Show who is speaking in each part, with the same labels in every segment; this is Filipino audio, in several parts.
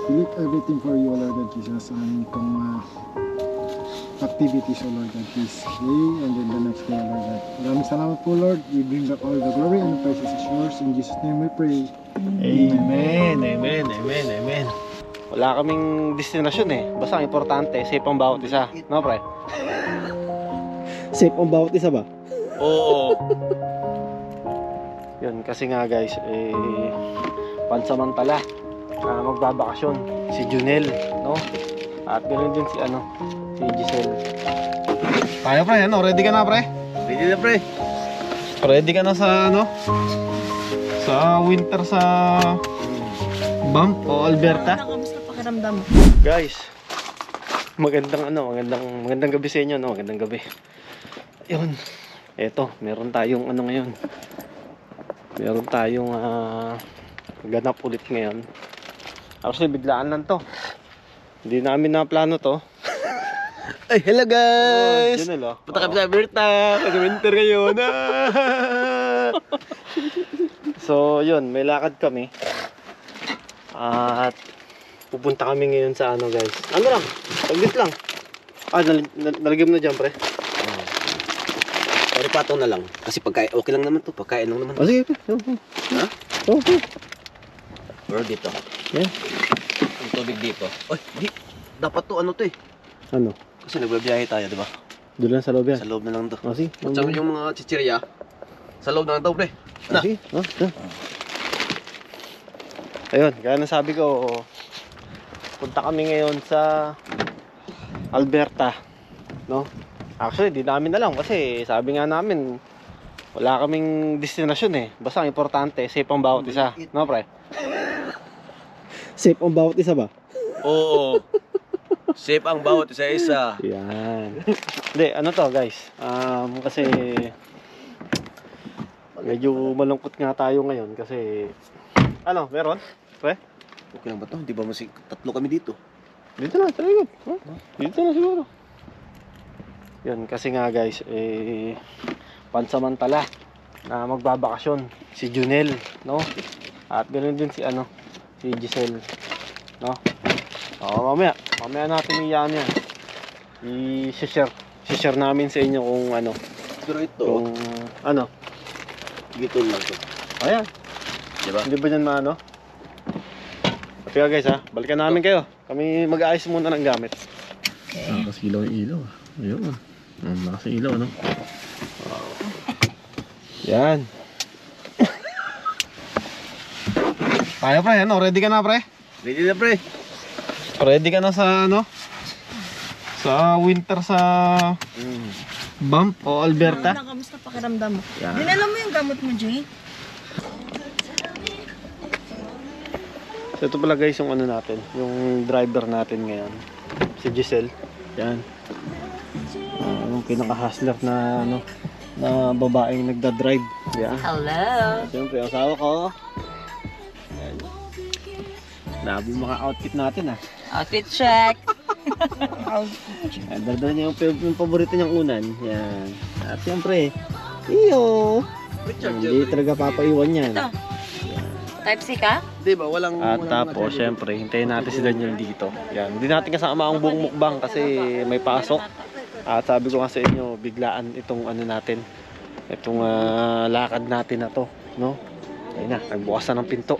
Speaker 1: We lift everything for you, O Lord God Jesus, ang itong activities, O Lord God, this day and then the next day, O Lord God. Maraming salamat po, Lord. We bring back all the glory and the praises is yours. In Jesus' name we pray.
Speaker 2: Amen, amen, amen, amen. Wala kaming destinasyon eh. Basta ang importante, safe ang bawat isa. No, pre? Safe ang bawat isa ba? Oo. Yun, kasi nga guys, pansamantala, magbabakasyon si Junel, no? At ganoon din si si Giselle. Tayo pre, ready ka na pre?
Speaker 3: Ready na pre.
Speaker 2: Ready ka na sa sa winter sa Banff o Alberta?
Speaker 4: Kamusta pakiramdam mo?
Speaker 2: Guys, magandang gabi sa inyo, no? Magandang gabi. Yun. Eto, meron tayong ngayon. Meron tayong ganap ulit ngayon. Actually, biglaan lang to. Hindi namin na plano to.
Speaker 3: Ay, hello guys!
Speaker 2: Yun nila.
Speaker 3: Punta kami sa Alberta! Mag-winter ngayon!
Speaker 2: So, yun, may lakad kami. At pupunta kami ngayon sa guys. Lang, taglit lang. Nalagyan mo na dyan, pre.
Speaker 3: Pero patong na lang. Kasi pagkain, okay lang naman to. Pagkain lang naman.
Speaker 2: Sige, pre.
Speaker 3: Ha?
Speaker 2: Okay.
Speaker 3: Or dito.
Speaker 2: Yeah.
Speaker 3: Ang tubig dito. Oy, di. Dapat to to eh.
Speaker 2: Ano?
Speaker 3: Kasi nagbabiyahe tayo, di ba?
Speaker 2: Doon lang sa loob yan.
Speaker 3: Sa loob na lang to.
Speaker 2: Sige.
Speaker 3: At saka yung mga chichirya, sa loob na lang to, pre. Na.
Speaker 2: Sige. Ayun, kaya nasabi ko, punta kami ngayon sa Alberta, no? Actually, di namin alam kasi sabi nga namin, wala kaming destinasyon eh. Basta ang importante, safe ang bawat isa. No, pre? Safe ang bawat isa ba?
Speaker 3: Oo. Safe ang bawat isa-isa.
Speaker 2: Yan. Hindi, to guys. Kasi medyo malungkot nga tayo ngayon kasi meron? Pre?
Speaker 3: Okay lang ba to? Di ba tatlo kami dito?
Speaker 2: Dito na, talaga. Dito na siguro. Yun, kasi nga guys, pansamantala na magbabakasyon si Junel, no? At ganoon din si si Giselle, no? Mamaya natin iyan yan. I-share namin sa inyo kung
Speaker 3: Pero ito,
Speaker 2: kung
Speaker 3: dito lang to.
Speaker 2: Ayan.
Speaker 3: Diba?
Speaker 2: Hindi ba dyan Kaya guys balikan namin kayo. Kami mag-aayos muna ng gamit. Kasi ilaw yung ilaw. Ayun. Kasi ilaw, no? Yan. Tayo pre, ready ka na pre?
Speaker 3: Ready na pre.
Speaker 2: Ready ka na sa sa winter sa Banff o Alberta?
Speaker 4: Kamusta pakiramdam mo?
Speaker 2: Yan.
Speaker 4: Dinala mo yung gamot mo, Jay?
Speaker 2: So ito pala guys yung natin, yung driver natin ngayon, si Giselle. Yan. Yung pinaka-hustler na na babaeng nagda-drive. Yan.
Speaker 4: Hello!
Speaker 2: Siyempre, asawa ko. Yan. Labi yung mga outfit natin
Speaker 4: Outfit check!
Speaker 2: Dala niya yung paborito niyang unan. Yan. At siyempre, iyo! Hindi talaga papaiwan yan.
Speaker 4: Ito. Type C ka?
Speaker 3: Di ba? Walang...
Speaker 2: At tapos, syempre, hintayin natin si Daniel dito. Yan. Hindi natin kasama ang buong mukbang kasi may pasok. At sabi ko nga sa inyo, biglaan itong natin. Itong lakad natin na to. No? Ayun na, nagbukas na ng pinto.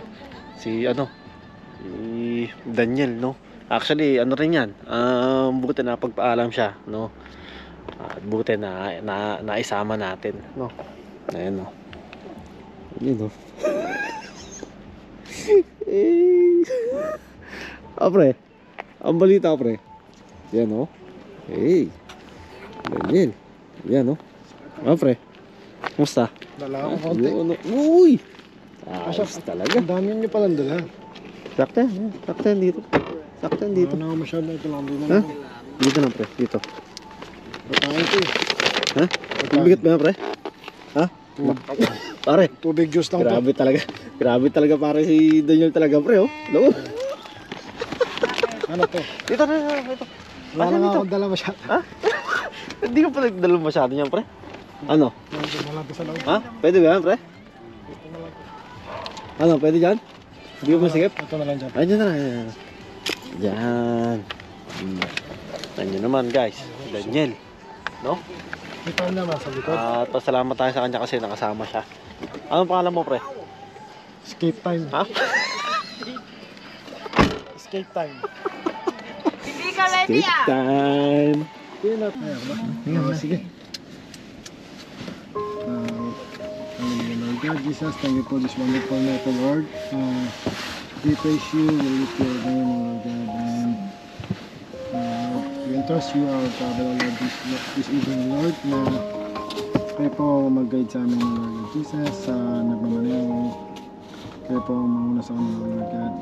Speaker 2: Si si Daniel, no? Actually, rin yan. Buti na pagpaalam siya, no? At buti na naisama natin, no? Ayun, no? Ayun, no? Pre, ang balita pre. Yan Hey, Daniel. Yan pre, kumusta?
Speaker 1: Dala akong konti.
Speaker 2: Uy! Ayos talaga.
Speaker 1: Ang dami nyo palang dala.
Speaker 2: Sakto dito. Dito.
Speaker 1: Ano na masyado ito lang.
Speaker 2: Ha? Dito na pre, dito.
Speaker 1: Patayin ko eh.
Speaker 2: Ha? Bibigat ba yan pre? Ha? Pare,
Speaker 1: Tubig juice lang to.
Speaker 2: grabe talaga pare si Daniel talaga pre Hello?
Speaker 1: Ano to?
Speaker 2: Dito.
Speaker 1: Wala na akong dala masyado.
Speaker 2: Ha? Hindi ko pala dala masyado niyan pre. Ano?
Speaker 1: Wala to sa loob.
Speaker 2: Ha? Pwede ba yan pre? Pwede dyan? Hindi ko masigip?
Speaker 1: Ito na lang dyan.
Speaker 2: Ay, dyan na. Yan. Yan naman guys, Daniel. No?
Speaker 1: May time naman sa likod.
Speaker 2: At pasalamat tayo sa kanya kasi nakasama siya. Anong pangalan mo, pre?
Speaker 1: Skate time.
Speaker 2: Ha?
Speaker 1: Skate time.
Speaker 4: Hindi ka ready
Speaker 2: Take time.
Speaker 1: Ayan ba? Sige. Lord God Jesus, thank you for this wonderful night, O Lord. We praise you, we lift your name, O Lord God, and we entrust you our travel, O Lord, this evening, Lord, na kayo po mag-guide sa amin, O Lord God Jesus, sa nagmamaneho. Kayo po mauna sa amin, O Lord God.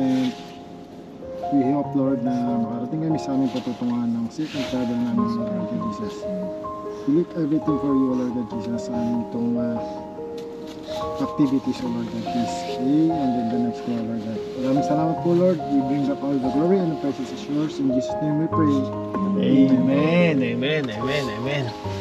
Speaker 1: And we hope, Lord, na makarating kami sa aming patutunguhan ng safe and travel namin, O Lord God Jesus. We leave everything for you, O Lord God Jesus, sa aming itong activities, O Lord God, please. Okay, and then the next day, O Lord God. Maraming salamat po, Lord. We bring back all the glory and the praises is yours. In Jesus' name we pray.
Speaker 2: Amen, amen, amen, amen.